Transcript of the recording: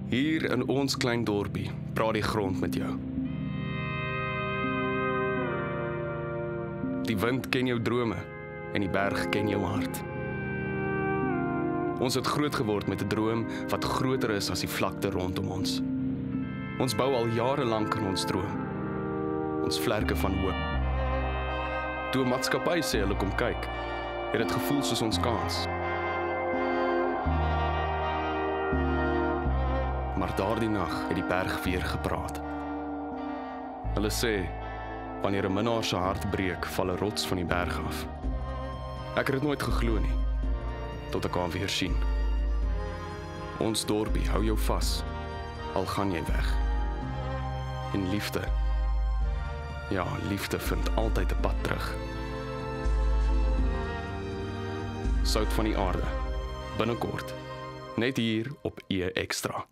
Hier in ons klein dorpie praat die grond met jou. Die wind ken jou drome en die berg ken jou hart. Ons het groot geword met 'n droom wat groter is as die vlakte rondom ons. Ons bou al jare lank in ons droom. Ons vlerke van hoop. Toe 'n maatskappy sê hulle kom kyk, het dit gevoel soos ons kans. Maar daardie nag het die berg weer gepraat. Hulle sê, wanneer 'n minnaar se hart breek, val 'n rots van die berg af. Ek het dit nooit geglo nie, tot ek haar weer sien. Ons dorpie hou jou vas, al gaan jy weg. En liefde, ja, liefde vind altyd 'n pad terug. Sout van die aarde, binnekort, net hier op E Extra.